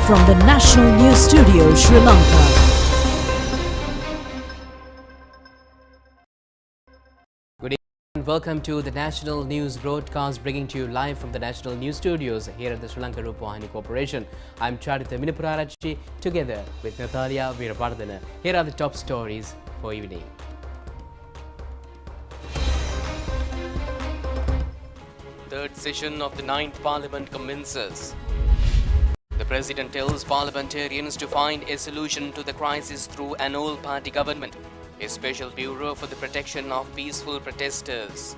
from the National News Studio, Sri Lanka. Good evening and welcome to the National News broadcast, bringing to you live from the National News Studios here at the ChannelEye Rupavahini Corporation. I'm Charitha Minapurarachi together with Natalia Veerapardana. Here are the top stories for evening. Third session of the 9th Parliament commences. The President tells parliamentarians to find a solution to the crisis through an all-party government. A special bureau for the protection of peaceful protesters.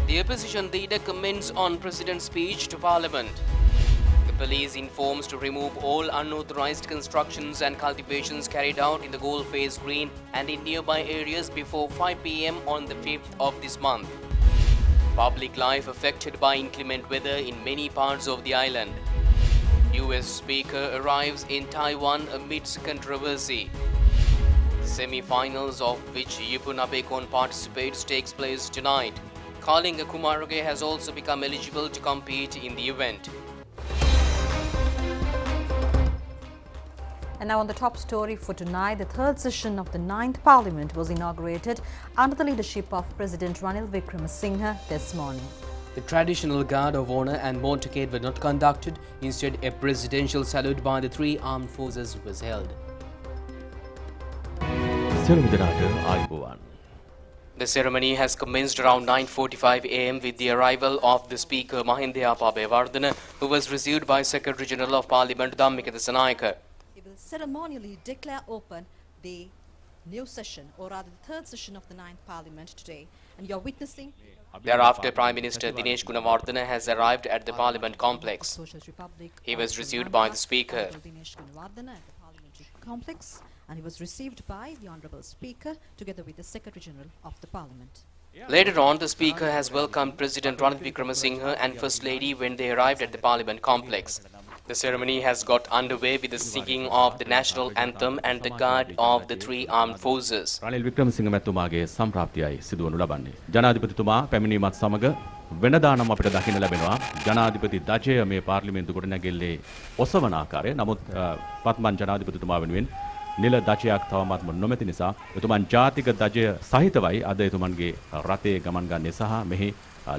The opposition leader comments on President's speech to Parliament. The police informs to remove all unauthorized constructions and cultivations carried out in the Gold Face Green and in nearby areas before 5 p.m. on the 5th of this month. Public life affected by inclement weather in many parts of the island. US Speaker arrives in Taiwan amidst controversy. Semi-finals of which Yipun Abekon participates takes place tonight. Kalinga Kumarage has also become eligible to compete in the event. And now on the top story for tonight, the third session of the 9th Parliament was inaugurated under the leadership of President Ranil Wickremesinghe this morning. The traditional guard of honor and motorcade were not conducted. Instead, a presidential salute by the three armed forces was held. The ceremony has commenced around 9:45 a.m. with the arrival of the Speaker Mahindaya Pabewardena, who was received by Secretary General of Parliament Dhammika Desanayake. He will ceremonially declare open the new session, or rather the third session of the 9th Parliament today, and you are witnessing. Thereafter, Prime Minister Dinesh Gunawardena has arrived at the Parliament complex. He was received by the Speaker. And he was received by the Honourable Speaker together with the Secretary General of the Parliament. Later on, the Speaker has welcomed President Ranil Wickremesinghe and First Lady when they arrived at the Parliament complex. The ceremony has got underway with the singing of the national anthem and the guard of the three armed forces. Ranil Wickremesinghe මැතිතුමාගේ සම්ප්‍රාප්තියයි සිදුවනු ලබන්නේ. ජනාධිපතිතුමා පැමිණීමත් සමග වෙනදා නම් අපිට දකින්න ලැබෙනවා ජනාධිපති ධජය මේ පාර්ලිමේන්තු ගොඩනැගිල්ලේ ඔසවන ආකාරය. නමුත් පත්මන් ජනාධිපතිතුමා වෙනුවෙන් නිල ධජයක් තවමත් නොමැති නිසා එතුමන් ජාතික ධජය සහිතවයි අද එතුමන්ගේ රථයේ ගමන් ගන්නේ සහ මෙහි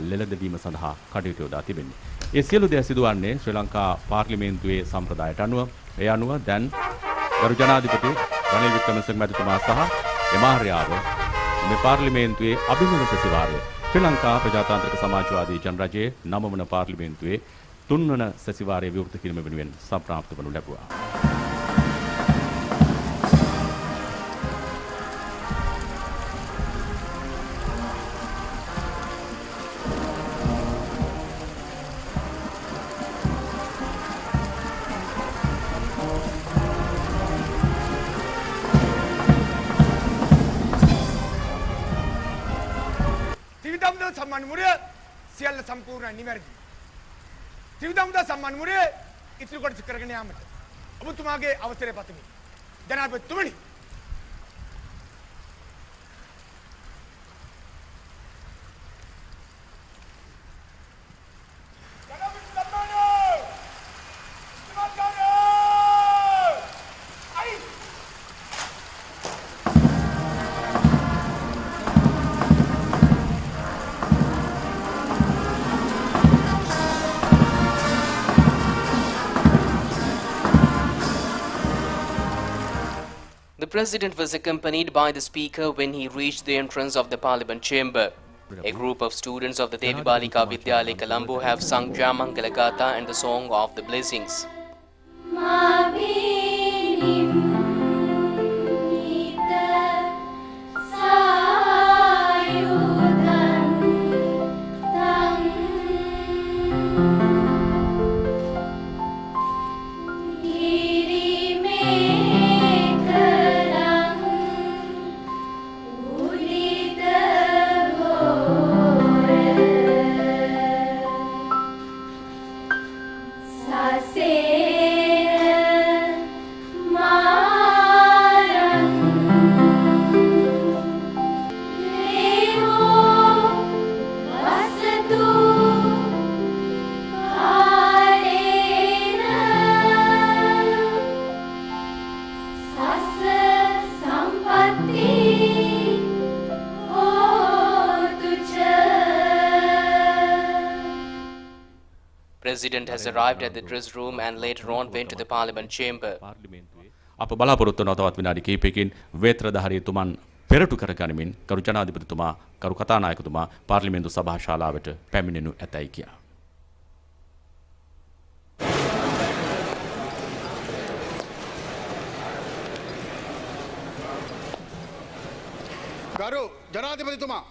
ලෙලදවීම සඳහා කටයුතු යොදා තිබෙන්නේ. ඒ සියලු දේ සිදුවන්නේ ශ්‍රී ලංකා පාර්ලිමේන්තුවේ සම්ප්‍රදායට අනුව. ඒ අනුව දැන් ගරු ජනාධිපති රනිල් වික්‍රමසිංහ මැතිතුමා සහ එමාර්යාව මේ පාර්ලිමේන්තුවේ අභිමුඛ සැසිවාරය ශ්‍රී ලංකා ප්‍රජාතාන්ත්‍රික සමාජවාදී ජනරජයේ 9 වන පාර්ලිමේන්තුවේ 3 වන සැසිවාරය විවෘත කිරීම වෙනුවෙන් සම්ප්‍රාප්ත වනු ලැබුවා. सम्मान मुरे सियाल संपूर्ण निवर्गी त्रिविधमुदा सम्मान मुरे इतनी कोट करगने आमत अब तुम आगे अवसरे पातमी जनाब तुमनी The President was accompanied by the Speaker when he reached the entrance of the Parliament chamber. A group of students of the Devi Balika Vidyalaya Colombo have sung Jamangala Gatha and the song of the blessings. President has arrived at the dress room and later on went to the parliament chamber. අප බලාපොරොත්තු වන තවත් විනාඩි කිහිපයකින් වේත්‍රධාරීතුමන් පෙරටු කරගනිමින් කරු ජනාධිපතිතුමා කරු කතානායකතුමා පාර්ලිමේන්තු සභා ශාලාවට පැමිණෙනු ඇතැයි කියා. ගරු ජනාධිපතිතුමා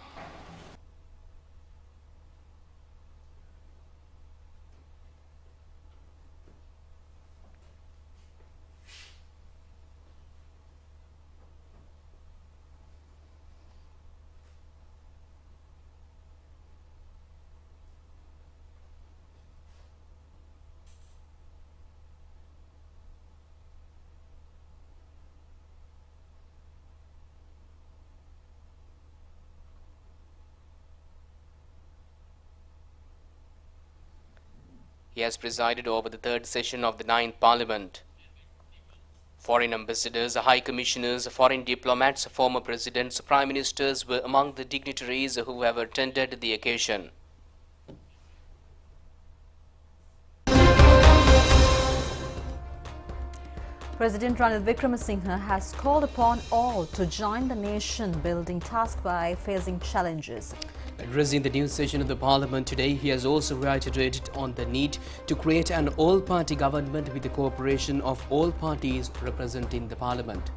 He has presided over the third session of the 9th Parliament. Foreign ambassadors, high commissioners, foreign diplomats, former presidents, prime ministers were among the dignitaries who have attended the occasion. President Ranil Wickremesinghe has called upon all to join the nation-building task by facing challenges. Addressing the new session of the parliament today, he has also reiterated on the need to create an all-party government with the cooperation of all parties representing the parliament.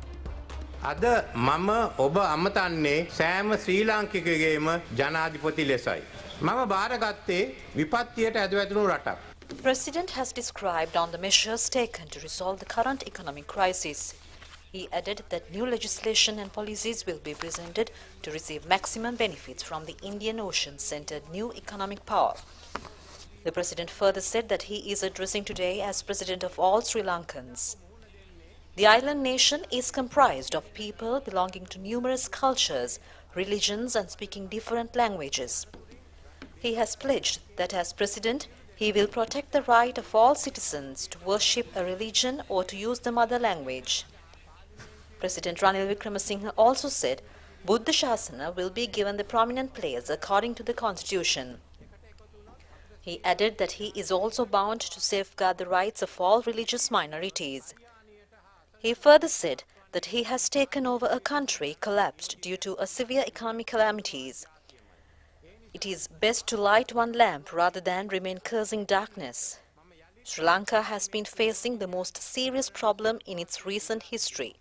අද මම ඔබ අමතන්නේ සෑම ශ්‍රී ලාංකිකයෙකුගේම ජනාධිපති ලෙසයි. මම බාරගත්තේ විපත්තියට ඇදවැදුණු රටක්. The President has described on the measures taken to resolve the current economic crisis. He added that new legislation and policies will be presented to receive maximum benefits from the Indian Ocean-centered new economic power. The President further said that he is addressing today as President of all Sri Lankans. The island nation is comprised of people belonging to numerous cultures, religions and speaking different languages. He has pledged that as President, he will protect the right of all citizens to worship a religion or to use the mother language. President Ranil Wickremesinghe also said Buddha Shasana will be given the prominent place according to the constitution. He added that he is also bound to safeguard the rights of all religious minorities. He further said that he has taken over a country collapsed due to a severe economic calamities. It is best to light one lamp rather than remain cursing darkness. Sri Lanka has been facing the most serious problem in its recent history.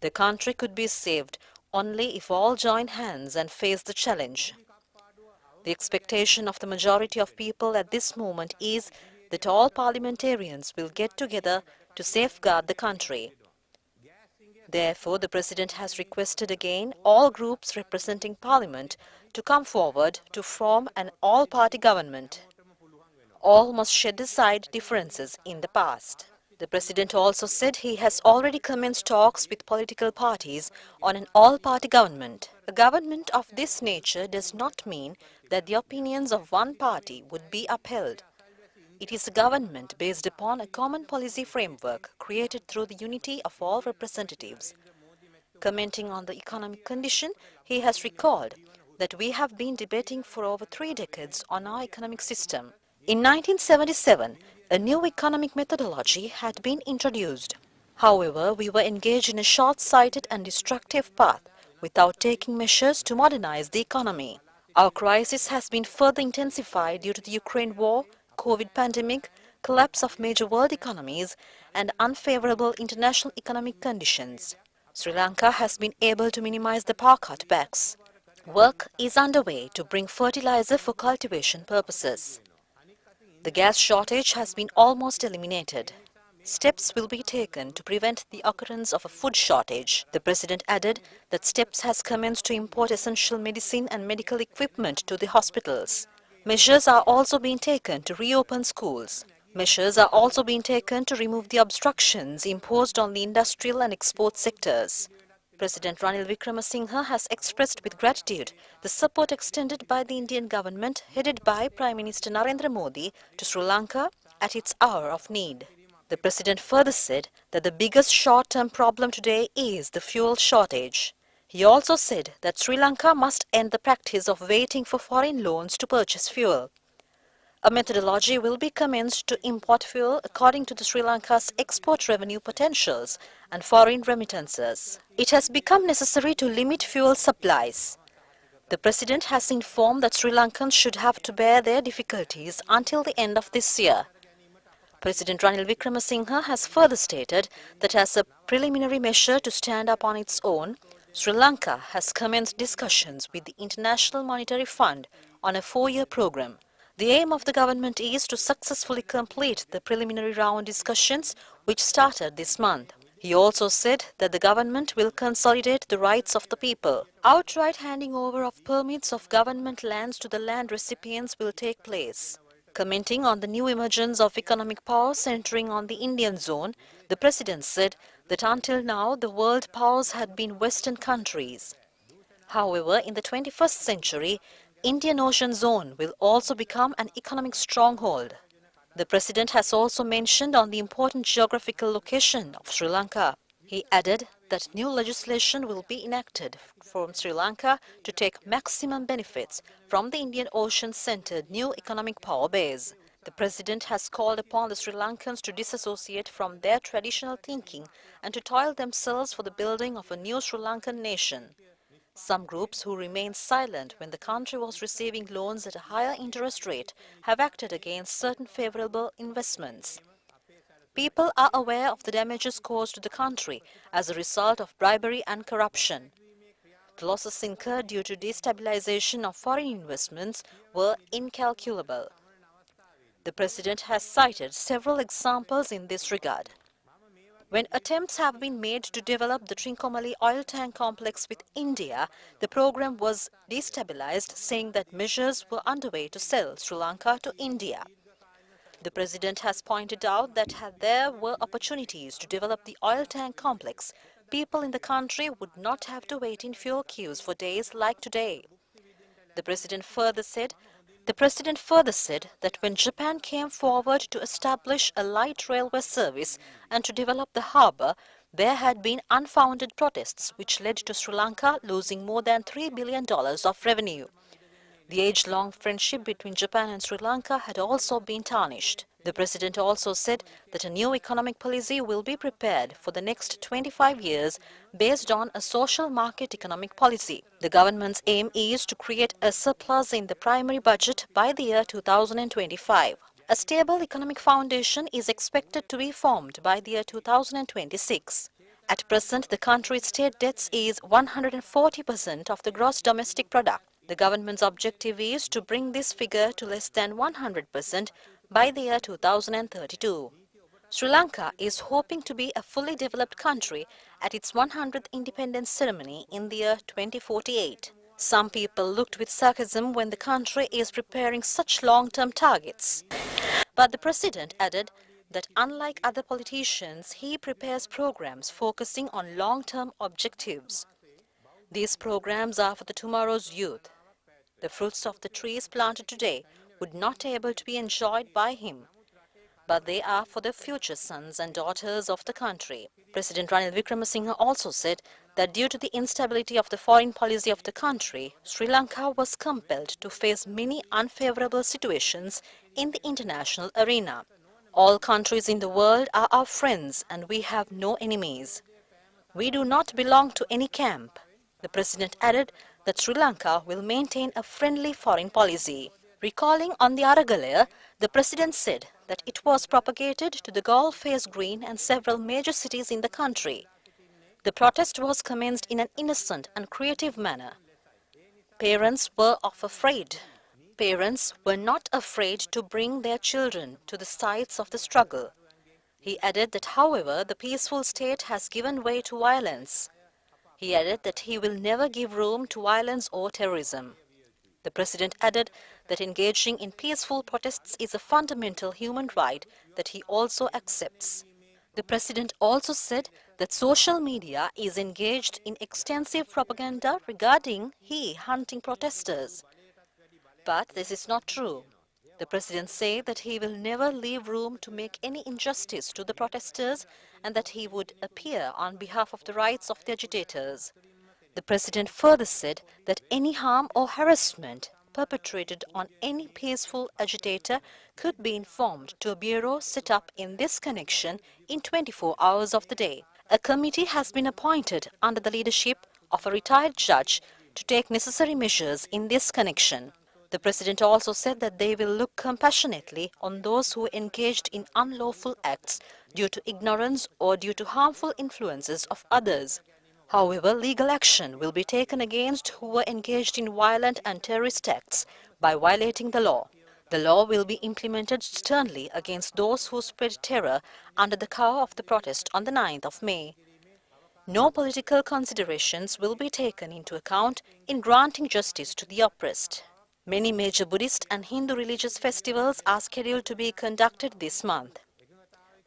The country could be saved only if all join hands and face the challenge. The expectation of the majority of people at this moment is that all parliamentarians will get together to safeguard the country. Therefore, the President has requested again all groups representing Parliament to come forward to form an all-party government. All must shed aside differences in the past. The President also said he has already commenced talks with political parties on an all-party government. A government of this nature does not mean that the opinions of one party would be upheld. It is a government based upon a common policy framework created through the unity of all representatives. Commenting on the economic condition, he has recalled that we have been debating for over 3 decades on our economic system. In 1977, a new economic methodology had been introduced. However, we were engaged in a short-sighted and destructive path without taking measures to modernize the economy. Our crisis has been further intensified due to the Ukraine war, COVID pandemic, collapse of major world economies, and unfavorable international economic conditions. Sri Lanka has been able to minimize the power cutbacks. Work is underway to bring fertilizer for cultivation purposes. The gas shortage has been almost eliminated. Steps will be taken to prevent the occurrence of a food shortage. The President added that steps has commenced to import essential medicine and medical equipment to the hospitals. Measures are also being taken to reopen schools. Measures are also being taken to remove the obstructions imposed on the industrial and export sectors. President Ranil Wickremesinghe has expressed with gratitude the support extended by the Indian government headed by Prime Minister Narendra Modi to Sri Lanka at its hour of need. The President further said that the biggest short-term problem today is the fuel shortage. He also said that Sri Lanka must end the practice of waiting for foreign loans to purchase fuel. A methodology will be commenced to import fuel according to the Sri Lanka's export revenue potentials and foreign remittances. It has become necessary to limit fuel supplies. The President has informed that Sri Lankans should have to bear their difficulties until the end of this year. President Ranil Wickremesinghe has further stated that as a preliminary measure to stand up on its own, Sri Lanka has commenced discussions with the International Monetary Fund on a 4-year program. The aim of the government is to successfully complete the preliminary round discussions which started this month. He also said that the government will consolidate the rights of the people. Outright handing over of permits of government lands to the land recipients will take place. Commenting on the new emergence of economic power centering on the Indian zone, the President said that until now the world powers had been Western countries. However, in the 21st century, Indian Ocean Zone will also become an economic stronghold. The President has also mentioned on the important geographical location of Sri Lanka. He added that new legislation will be enacted from Sri Lanka to take maximum benefits from the Indian Ocean-centered new economic power base. The President has called upon the Sri Lankans to disassociate from their traditional thinking and to toil themselves for the building of a new Sri Lankan nation. Some groups who remained silent when the country was receiving loans at a higher interest rate have acted against certain favorable investments. People are aware of the damages caused to the country as a result of bribery and corruption. The losses incurred due to destabilization of foreign investments were incalculable. The President has cited several examples in this regard. When attempts have been made to develop the Trincomalee oil tank complex with India, the program was destabilized, saying that measures were underway to sell Sri Lanka to India. The President has pointed out that had there were opportunities to develop the oil tank complex, people in the country would not have to wait in fuel queues for days like today. The President further said that when Japan came forward to establish a light railway service and to develop the harbour, there had been unfounded protests which led to Sri Lanka losing more than $3 billion of revenue. The age-long friendship between Japan and Sri Lanka had also been tarnished. The President also said that a new economic policy will be prepared for the next 25 years based on a social market economic policy. The government's aim is to create a surplus in the primary budget by the year 2025. A stable economic foundation is expected to be formed by the year 2026. At present, the country's state debts is 140% of the gross domestic product. The government's objective is to bring this figure to less than 100% by the year 2032. Sri Lanka is hoping to be a fully developed country at its 100th independence ceremony in the year 2048. Some people looked with sarcasm when the country is preparing such long-term targets. But the President added that unlike other politicians, he prepares programs focusing on long-term objectives. These programs are for the tomorrow's youth. The fruits of the trees planted today would not be able to be enjoyed by him, but they are for the future sons and daughters of the country. President Ranil Wickremesinghe also said that due to the instability of the foreign policy of the country, Sri Lanka was compelled to face many unfavorable situations in the international arena. All countries in the world are our friends and we have no enemies. We do not belong to any camp. The President added that Sri Lanka will maintain a friendly foreign policy. Recalling on the Aragalaya, the President said that it was propagated to the Galle Face Green and several major cities in the country. The protest was commenced in an innocent and creative manner. Parents were not afraid to bring their children to the sites of the struggle. He added that, however, the peaceful state has given way to violence. He added that he will never give room to violence or terrorism. The President added that engaging in peaceful protests is a fundamental human right that he also accepts. The President also said that social media is engaged in extensive propaganda regarding he hunting protesters. But this is not true. The President said that he will never leave room to make any injustice to the protesters and that he would appear on behalf of the rights of the agitators. The President further said that any harm or harassment perpetrated on any peaceful agitator could be informed to a bureau set up in this connection in 24 hours of the day. A committee has been appointed under the leadership of a retired judge to take necessary measures in this connection. The President also said that they will look compassionately on those who engaged in unlawful acts due to ignorance or due to harmful influences of others. However, legal action will be taken against who were engaged in violent and terrorist acts by violating the law. The law will be implemented sternly against those who spread terror under the cover of the protest on the 9th of May. No political considerations will be taken into account in granting justice to the oppressed. Many major Buddhist and Hindu religious festivals are scheduled to be conducted this month.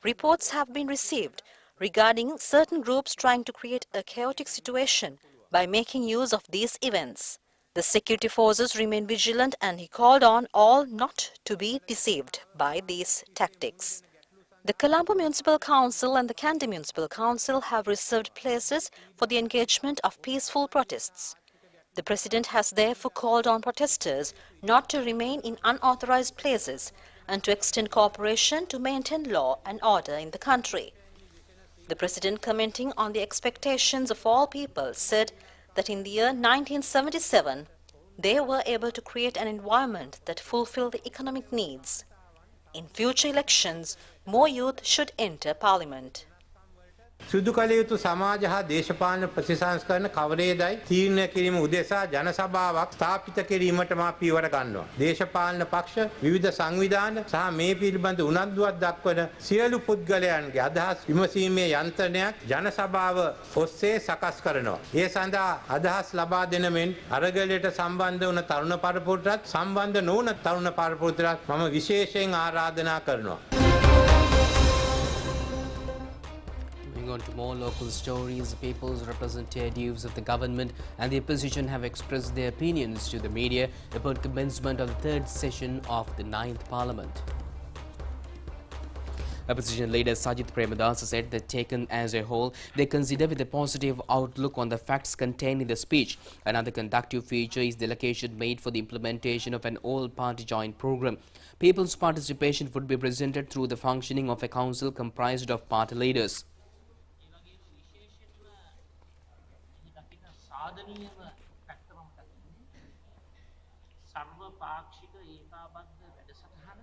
Reports have been received regarding certain groups trying to create a chaotic situation by making use of these events. The security forces remain vigilant and he called on all not to be deceived by these tactics. The Colombo Municipal Council and the Kandy Municipal Council have reserved places for the engagement of peaceful protests. The President has therefore called on protesters not to remain in unauthorized places and to extend cooperation to maintain law and order in the country. The President, commenting on the expectations of all people, said that in the year 1977, they were able to create an environment that fulfilled the economic needs. In future elections, more youth should enter Parliament. සිදු කළ යුතු සමාජ හා දේශපාලන ප්‍රතිසංස්කරණ කවරේදයි තීරණය කිරීම උදෙසා ජනසභාවක් ස්ථාපිත කිරීමට මා පියවර ගන්නවා. දේශපාලන පක්ෂ විවිධ සංවිධාන සහ මේ පිළිබඳ උනන්දුවක් දක්වන සියලු පුද්ගලයන්ගේ අදහස් විමසීමේ යන්ත්‍රණයක් ජනසභාව ඔස්සේ සකස් කරනවා. ඒ සඳහා අදහස් ලබා දෙන මෙන් අරගලයට සම්බන්ධ වන තරුණ පරපුරටත් සම්බන්ධ නොවන තරුණ පරපුරටත් මම විශේෂයෙන් ආරාධනා කරනවා. On to more local stories, the people's representatives of the government and the opposition have expressed their opinions to the media about commencement of the third session of the 9th Parliament. Opposition leader Sajith Premadasa said that taken as a whole, they consider with a positive outlook on the facts contained in the speech. Another conductive feature is the allocation made for the implementation of an all-party joint program. People's participation would be presented through the functioning of a council comprised of party leaders. ආදනීයම පැත්ත මම දකින්නේ සර්වපාක්ෂික ඒකාබද්ධ වැඩසටහන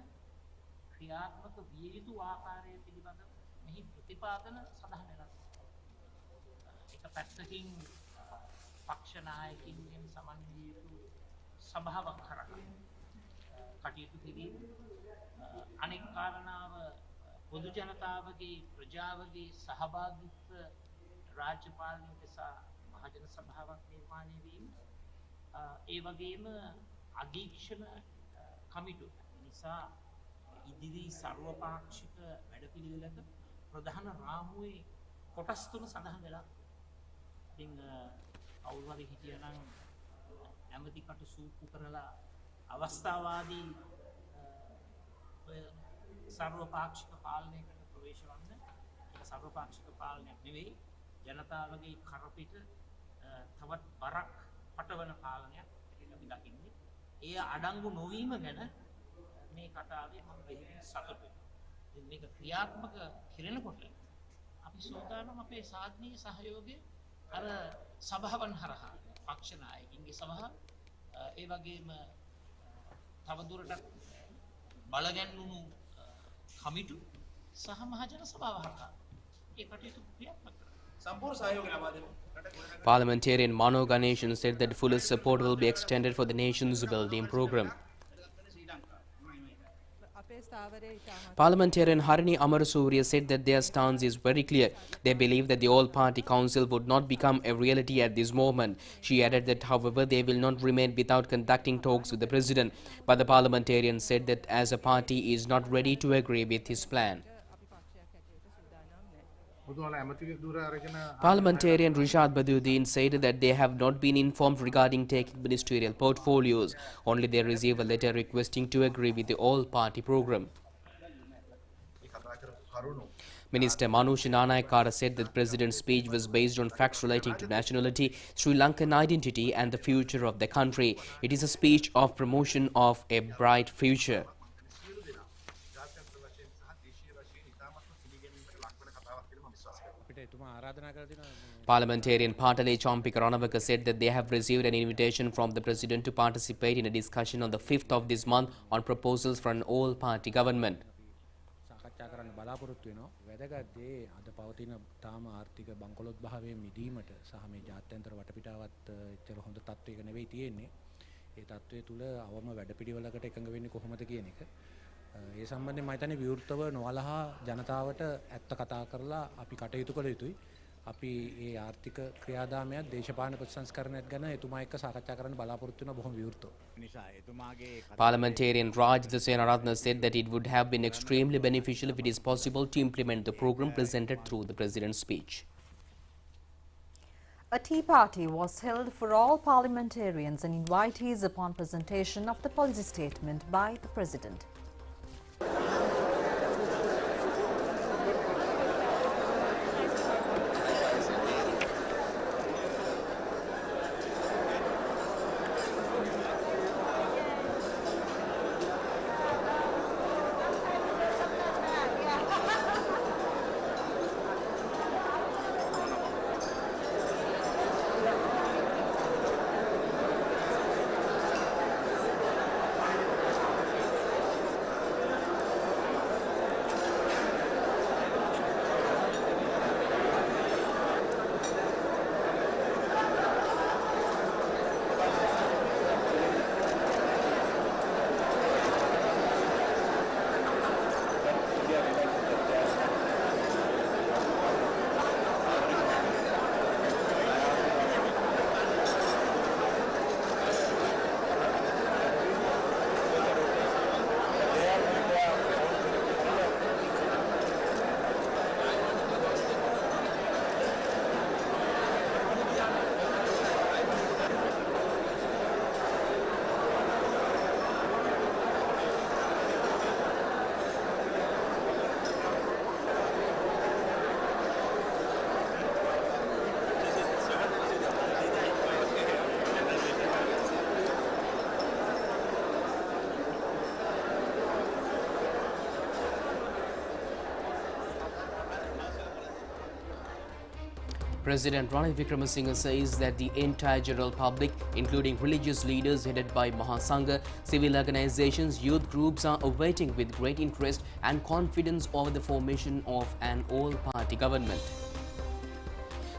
ක්‍රියාත්මක විය යුතු ආකාරය පිළිබඳව මෙහි ප්‍රතිපාදන සඳහන් වෙනවා. එක පැත්තකින් පක්ෂ නායකින්ගෙන් සමන්විය යුතු සභාවක් කරා කටයුතු කිරීම අනෙක් කාරණාව පොදු ජනතාවගේ ප්‍රජාවගේ සහභාගීත්ව රාජ්‍ය පාලනය සහ මහජන සභාවක් නිර්මාණය වීම ඒ වගේම අධීක්ෂණ කමිටු නිසා ඉදිරි සර්වපාක්ෂික වැඩපිළිවෙලක ප්‍රධාන රාමුවේ කොටස් තුන සඳහන් වෙලා ඉතින් කවුරු හරි හිටියනම් ඇමති කටු සූප්පු කරලා අවස්ථාවාදී ඔය සර්වපාක්ෂික පාලනයකට ප්‍රවේශ වන්න ඒක සර්වපාක්ෂික පාලනයක් නෙවෙයි ජනතාවගේ කරපිට තවත් බරක් පටවන පාලනයක් අපි දකින්නේ. ඒ අඩංගු නොවීම ගැන මේ කතාවේ මම බෙහෙවින් සතුටුයි. මේක ක්‍රියාත්මක කෙරෙනකොට අපි සෝදානම් අපේ සාධනීය සහයෝගය අර සභාවන් හරහා පක්ෂ නායකින්ගේ සභාව ඒ වගේම තවදුරටත් බලගැන්වුණු කමිටු සහ මහජන සභාව හරහා ඒ කටයුතු ක්‍රියාත්මක කරනවා. Parliamentarian Mano Ganeshan said that fullest support will be extended for the nation's building program. Parliamentarian Harini Amarasuriya said that their stance is very clear. They believe that the all-party council would not become a reality at this moment. She added that, however, they will not remain without conducting talks with the president. But the parliamentarian said that as a party is not ready to agree with his plan. Parliamentarian Rishad Baduddin said that they have not been informed regarding taking ministerial portfolios. Only they receive a letter requesting to agree with the all-party program. Minister Manusha Nanayakara said that the president's speech was based on facts relating to nationality, Sri Lankan identity and the future of the country. It is a speech of promotion of a bright future. Parliamentarian Patale Champika Ranawaka said that they have received an invitation from the president to participate in a discussion on the 5th of this month on proposals for an all-party government. සාකච්ඡා කරන්න බලාපොරොත්තු වෙනවා. වැදගත් දේ අද පවතින තාම ආර්ථික බංකොලොත් භාවයේ මිදීමට සහ මේ ජාත්‍යන්තර වටපිටාවත් එච්චර හොඳ තත්ත්වයක නෙවෙයි තියෙන්නේ. ඒ තත්ත්වය තුල අවම වැඩපිළිවෙලකට එකඟ වෙන්නේ කොහොමද කියන එක. ඒ සම්බන්ධයෙන් මම හිතන්නේ විවෘතව නොවලහා ජනතාවට ඇත්ත කතා කරලා අපි කටයුතු කළ යුතුයි. අපි මේ ආර්ථික ක්‍රියාදාමයක් දේශපාලන ප්‍රතිසංස්කරණයක් ගැන එතුමා එක්ක සාකච්ඡා කරන්න බලාපොරොත්තු වෙනවා බොහොම විවෘතව. Parliamentarian Raj Senaratne said that it would have been extremely beneficial if it is possible to implement the program presented through the president's speech. A tea party was held for all parliamentarians and invitees upon presentation of the policy statement by the president. President Ranil Wickremesinghe says that the entire general public, including religious leaders headed by Mahasangha, civil organizations, youth groups are awaiting with great interest and confidence over the formation of an all-party government.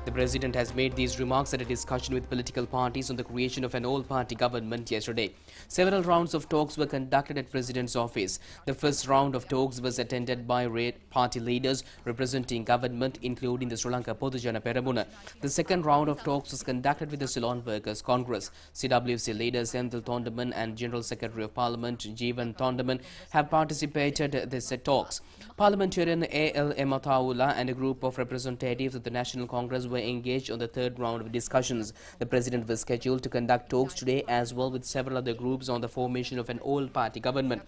The president has made these remarks at a discussion with political parties on the creation of an all-party government yesterday. Several rounds of talks were conducted at President's office. The first round of talks was attended by party leaders representing government, including the Sri Lanka Podujana Peramuna. The second round of talks was conducted with the Ceylon Workers' Congress. CWC leader Senthil Thondaman and General Secretary of Parliament Jeevan Thondaman have participated in these talks. Parliamentarian A.L. Emataula and a group of representatives of the National Congress were engaged on the third round of discussions. The president was scheduled to conduct talks today as well with several other groups on the formation of an all-party government.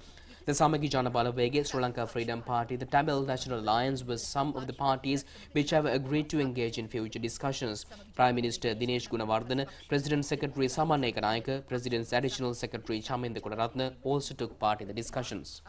The Samagi Jana Balawege, Sri Lanka Freedom Party, the Tamil National Alliance were some of the parties which have agreed to engage in future discussions. Prime Minister Dinesh Gunawardena, President Secretary Saman Ekanayaka, President's Additional Secretary Chaminda Kudaratne also took part in the discussions.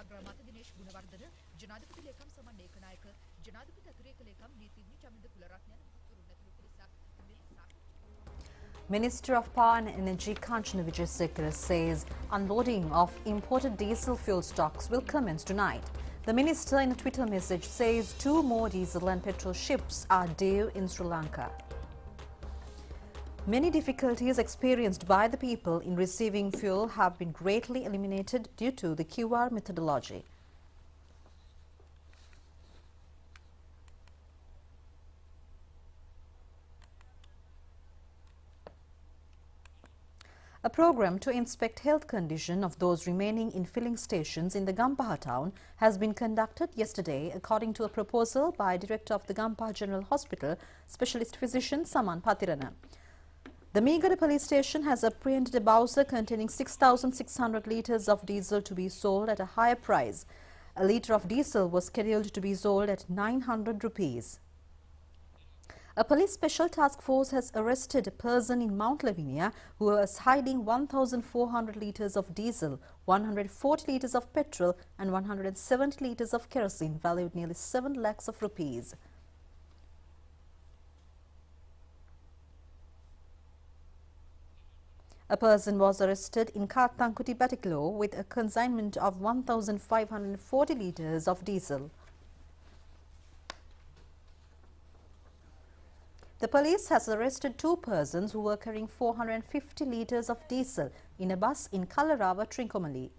Minister of Power and Energy Kanchana Wijesekara says unloading of imported diesel fuel stocks will commence tonight. The minister in a Twitter message says 2 more diesel and petrol ships are due in Sri Lanka. Many difficulties experienced by the people in receiving fuel have been greatly eliminated due to the QR methodology. A program to inspect health condition of those remaining in filling stations in the Gampaha town has been conducted yesterday according to a proposal by Director of the Gampaha General Hospital, Specialist Physician Saman Patirana. The Meegada police station has apprehended a bowser containing 6,600 litres of diesel to be sold at a higher price. A litre of diesel was scheduled to be sold at 900 rupees. A police special task force has arrested a person in Mount Lavinia who was hiding 1,400 litres of diesel, 140 litres of petrol and 170 litres of kerosene valued nearly 7 lakhs of rupees. A person was arrested in Kattankuti Batiklo with a consignment of 1,540 litres of diesel. The police has arrested 2 persons who were carrying 450 litres of diesel in a bus in Kallarava, Trincomalee.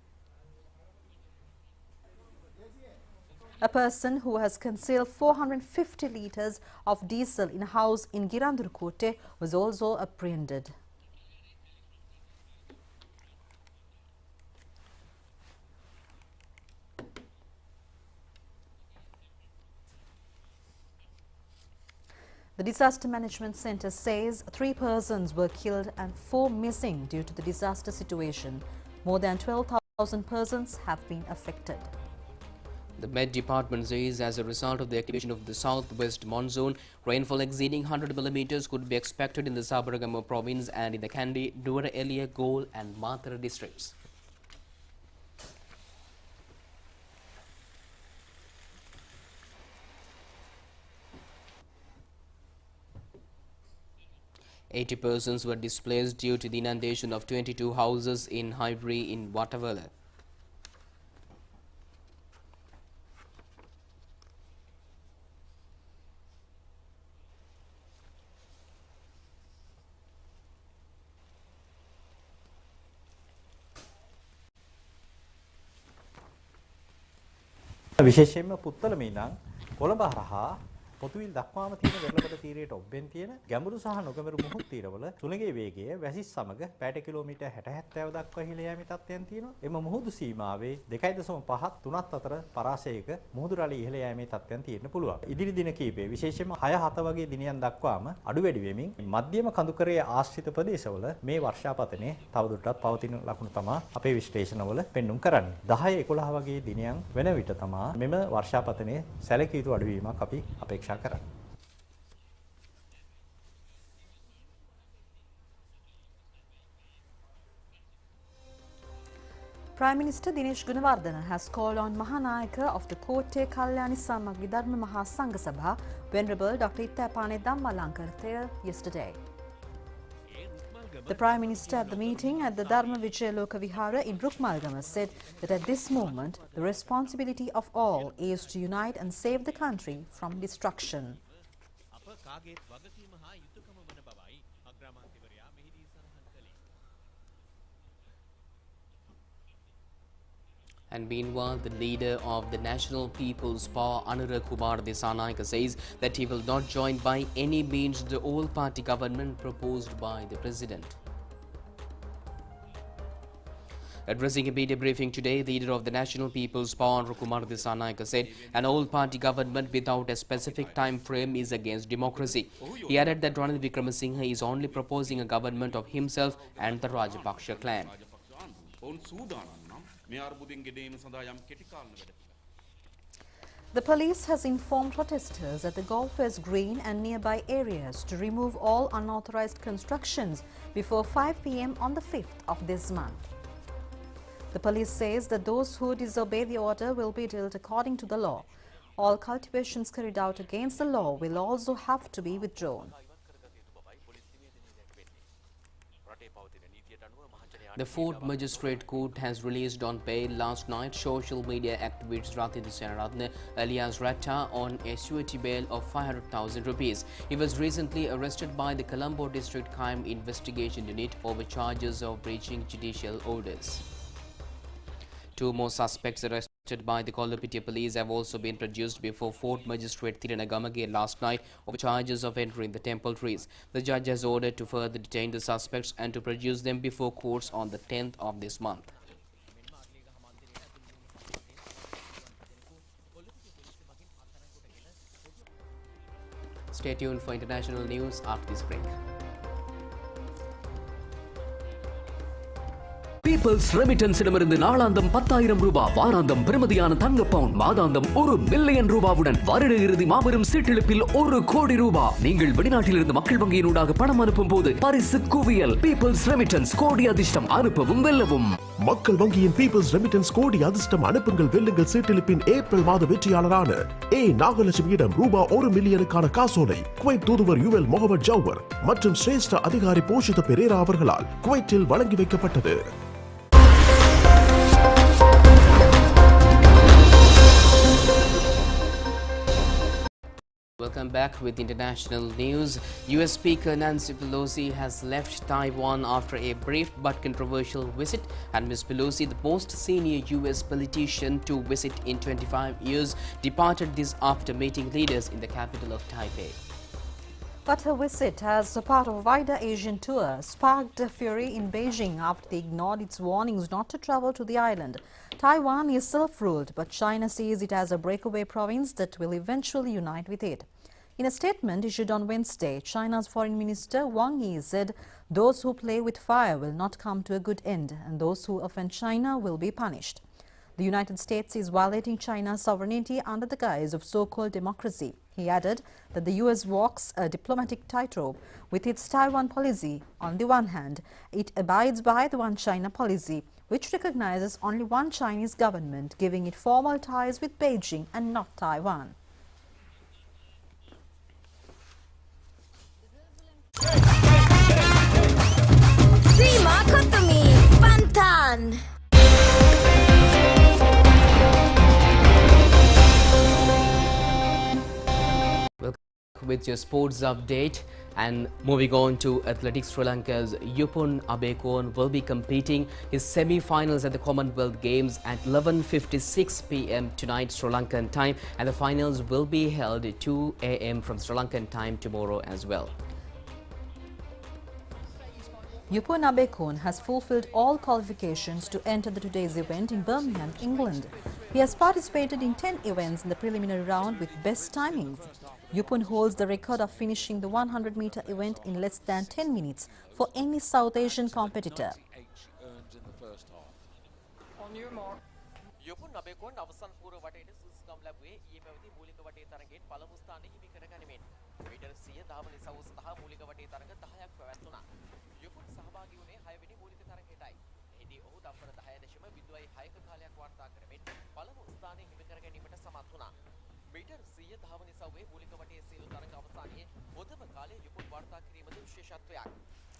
A person who has concealed 450 litres of diesel in a house in Girandurkote was also apprehended. The Disaster Management Centre says 3 persons were killed and 4 missing due to the disaster situation. More than 12,000 persons have been affected. The Met Department says as a result of the activation of the southwest monsoon, rainfall exceeding 100 millimeters could be expected in the Sabaragama province and in the Kandy, Dura Elia, Gol and Mathura districts. "80 persons were displaced due to the inundation of 22 houses in Hybri in Watavala. විශේෂයෙන්ම පුත්තල මීනං කොළඹ හරහා පොතුවිල් දක්වාම තියෙන වෙරළපොළ තීරයට ඔබ්බෙන් තියෙන ගැඹුරු සහ නොගැඹුරු මුහුදු තීරවල සුළඟේ වේගය වැසිස් සමග පැයට කිලෝමීටර් 60-70 දක්වා ඉහළ යාමේ තත්ත්වයන් තියෙනවා. එම මුහුදු සීමාවේ 2.5 3ත් අතර පරාසයක මුහුදු රළ ඉහළ යාමේ තත්ත්වයන් තියෙන්න පුළුවන්. ඉදිරි දින කිහිපයේ විශේෂයෙන්ම 6-7 වගේ දිනයන් දක්වාම අඩු වැඩි වෙමින් මධ්‍යම කඳුකරයේ ආශ්‍රිත ප්‍රදේශවල මේ වර්ෂාපතනය තවදුරටත් පවතින ලකුණු තමයි අපේ විශ්ලේෂණවල පෙන්눔 කරන්නේ. 10-11 වගේ දිනයන් වෙන විට තමයි මෙම වර්ෂාපතනයේ සැලකිය යුතු අඩුවීමක් අපි අපේක්ෂා Prime Minister Dinesh Gunawardena has called on Mahanayaka of the Kotte Kalyani Samaggi Dharma Maha Sangha Sabha, Venerable Dr. Ittapane Dhammalankara yesterday. The Prime Minister at the meeting at the Dharma Vijay Loka Vihara in Rukmalgama said that at this moment, the responsibility of all is to unite and save the country from destruction. And meanwhile, the leader of the National People's Power, Anura Kumar Dissanayake, says that he will not join by any means the all-party government proposed by the President. Addressing a media briefing today, the leader of the National People's Power, Anura Kumar Dissanayake, said an all-party government without a specific time frame is against democracy. He added that Ranil Wickremesinghe is only proposing a government of himself and the Rajapaksa clan. The police has informed protesters at the Golfers Green and nearby areas to remove all unauthorized constructions before 5 p.m. on the 5th of this month. The police says that those who disobey the order will be dealt according to the law. All cultivations carried out against the law will also have to be withdrawn. The Fourth Magistrate Court has released on bail last night social media activist Rathindu Senaratne alias Ratta on a surety bail of 500,000 rupees. He was recently arrested by the Colombo District Crime Investigation Unit over charges of breaching judicial orders. 2 more suspects arrested by the Kollapitiya police have also been produced before Fourth Magistrate Thirana Gamage last night over charges of entering the temple trees. The judge has ordered to further detain the suspects and to produce them before courts on the 10th of this month. Stay tuned for international news after this break. People's ரெமிட்டன்ஸிடமிருந்து நாளாந்தம் 10,000 ரூபாய், வாராந்தம் பெறுமதியான தங்க பவுன், மாதாந்தம் 1 million ரூபாவுடன் வருட இறுதி மாபெரும் சீட்டிழப்பில் 1 கோடி ரூபாய். நீங்கள் வெளிநாட்டிலிருந்து மக்கள் வங்கியினூடாக பணம் அனுப்பும் போது பரிசு குவியல். பீப்பிள்ஸ் ரெமிட்டன்ஸ், கோடி அதிர்ஷ்டம், அனுப்பவும் வெல்லவும். மக்கள் வங்கியின் பீப்பிள்ஸ் ரெமிட்டன்ஸ் கோடி அதிர்ஷ்டம், அனுப்புங்கள் வெல்லுங்கள் சீட்டிலிப்பின் ஏப்ரல் மாத வெற்றியாளரான நாகலட்சுமியிடம் ரூபாய் 1 மில்லியனுக்கான காசோலை குவைத் தூதுவர் யுவல் முகமது ஜவுவர் மற்றும் சிரேஷ்ட அதிகாரி போஷித பெரேரா அவர்களால் குவைத்தில் வழங்கி வைக்கப்பட்டது. Welcome back with international news. US Speaker Nancy Pelosi has left Taiwan after a brief but controversial visit, and Ms. Pelosi, the most senior US politician to visit in 25 years, departed this after meeting leaders in the capital of Taipei. But her visit, as a part of a wider Asian tour, sparked fury in Beijing after they ignored its warnings not to travel to the island. Taiwan is self-ruled, but China sees it as a breakaway province that will eventually unite with it. In a statement issued on Wednesday, China's Foreign Minister Wang Yi said those who play with fire will not come to a good end, and those who offend China will be punished. The United States is violating China's sovereignty under the guise of so-called democracy. He added that the US walks a diplomatic tightrope with its Taiwan policy. On the one hand, it abides by the One China policy, which recognizes only one Chinese government, giving it formal ties with Beijing and not Taiwan. Prima Kotomi Pantan. With your sports update, and moving on to athletics, Sri Lanka's Yupun Abekon will be competing his semi-finals at the Commonwealth Games at 11:56 p.m. tonight Sri Lankan time, and the finals will be held at 2 a.m. from Sri Lankan time tomorrow as well. Yupun Abekon has fulfilled all qualifications to enter the today's event in Birmingham, England. He has participated in 10 events in the preliminary round with best timings. Yupun holds the record of finishing the 100-meter event in less than 10 minutes for any South Asian competitor. යොපුන් අබේකොන් අවසන් පූර්ව වටේට සුදුසුකම් ලැබුවේ ඊයේ පැවති මූලික වටේ තරගයෙන් පළමු ස්ථානය හිමි කර ගනිමින් මීටර් 100 ධාවන සවු සඳහා මූලික වටේ තරග 10ක් පැවැත්වුණා. යොපුන් සහභාගී වුණේ 6 වෙනි මූලික තරගයටයි. එහිදී ඔහු තප්පර 10.06ක කාලයක් වාර්තා කරමින් පළමු ස්ථානය හිමි කර ගැනීමට සමත් වුණා. මීටර් 100 ධාවන සවුවේ මූලික වටේ සියලු තරග අවසානයේ හොඳම කාලය යොපුන් වාර්තා කිරීමද විශේෂත්වයක්.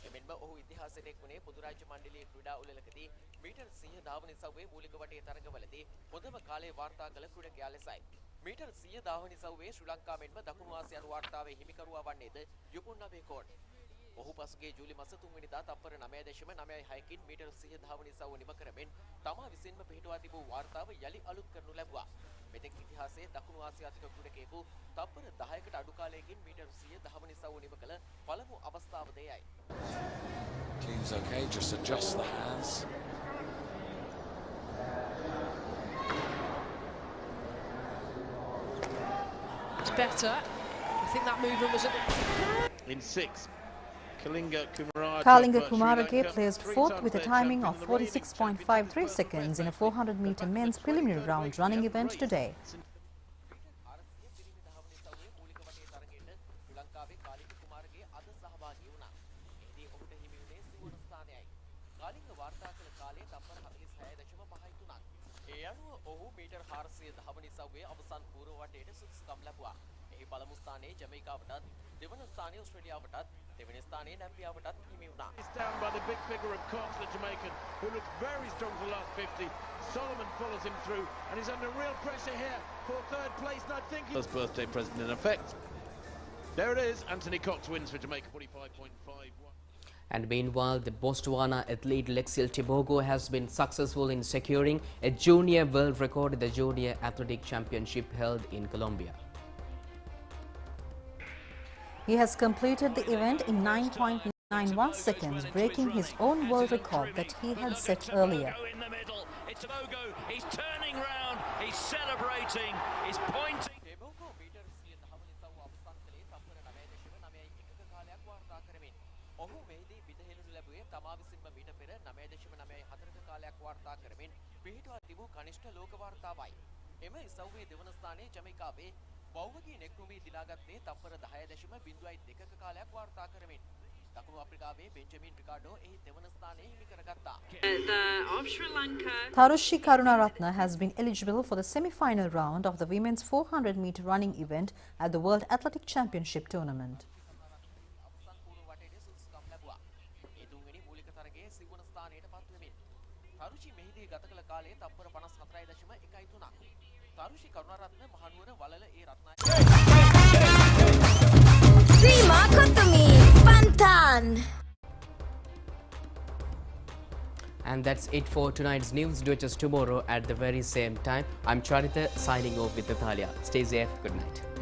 එමෙන්ම ඔහු ඉතිහාසයට එක්වුණේ පොදු රාජ්‍ය මණ්ඩලයේ ක්‍රීඩා උළෙලකදී මීටර් 100 ධාවන සවුවේ මූලික වටේ තරගවලදී හොඳම කාලය වාර්තා කළ ක්‍රීඩකයා ලෙසයි. මීටර් 100 ධාවන සවුවේ ශ්‍රී ලංකා මෙන්ම දකුණු ආසියානු වාර්තාවේ හිමිකරුවා වන්නේද යුපුන් අබේකෝන්. ඔහු පසුගිය ජූලි මාස 3 වෙනිදා තප්පර 9.96කින් මීටර් 100 ධාවන සවුව නිම කරමින් තමා විසින්ම පිටුවා තිබූ වාර්තාව යලි අලුත් කරනු ලැබුවා. මෙතෙක් ඉතිහාසයේ දකුණු ආසියාතික ක්‍රීඩකයෙකු තප්පර 10කට අඩු කාලයකින් මීටර් 100 ධාවන සවුව නිම කළ පළමු අවස්ථාව දෙයයි. Cleans okay, just adjust the hands. It's better. I think that movement was in 6. Kalinga Kumarage placed fourth with a timing of 46.53 seconds in a 400-meter men's preliminary round running event today. He's down by the big figure of Cox, the Jamaican, who looks very strong for the last 50. Solomon follows him through, and he's under real pressure here for third place, and I think he's birthday present in effect. There it is, Anthony Cox wins for Jamaica, 45.51. And meanwhile, the Botswana athlete Lexiel Tibogo has been successful in securing a junior world record at the Junior Athletic Championship held in Colombia. He has completed the event in 9.91 seconds, breaking his own world record that he had set earlier. It's Tibogo, he's turning round, he's celebrating, he's pointing. ඔහු මෙහිදී පිටහෙළනු ලැබුවේ තමා විසින්ම මීට පෙර 9.94ක කාලයක් වාර්තා කරමින් පිහිටුවා තිබූ කනිෂ්ඨ ලෝක වාර්තාවයි. එම ඉසව්වේ දෙවන ස්ථානයේ ජමයිකාවේ බෞවගී නෙක්රුමී දිනාගත්තේ තප්පර 10.02ක කාලයක් වාර්තා කරමින්. දකුණු අප්‍රිකාවේ බෙන්ජමින් රිකාඩෝ එහි දෙවන ස්ථානයේ හිමි කරගත්තා. Tharushi Karunaratne has been eligible for the semi-final round of the women's 400-meter running event at the World Athletic Championship tournament. Tharushi මෙහිදී ගත කළ කාලය තප්පර 54.13ක්. තරුෂි කරුණාරත්න මහනුවර වලල ඒ Ratnayake Sima Kotumi Pantan. And that's it for tonight's news. Do it just tomorrow at the very same time. I'm Charita signing off with Natalia. Stay safe. Good night.